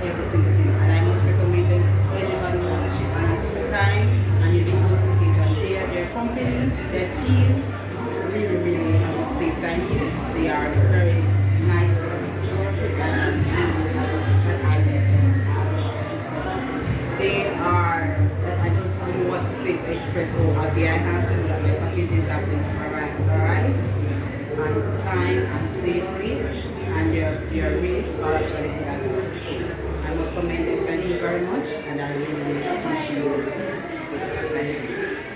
every single thing. And I must recommend them to anybody who wants to ship on full time and you didn't know their company, their team, really, really, I would say thank you. They are very nice to work with and I'm really happy that I met them. They are, I don't know what to say to express how happy I am to know that my packages have been arrived on time and safely and your rates are actually good as well. So I must commend them. Thank you very much and I really, really appreciate it. Thank you.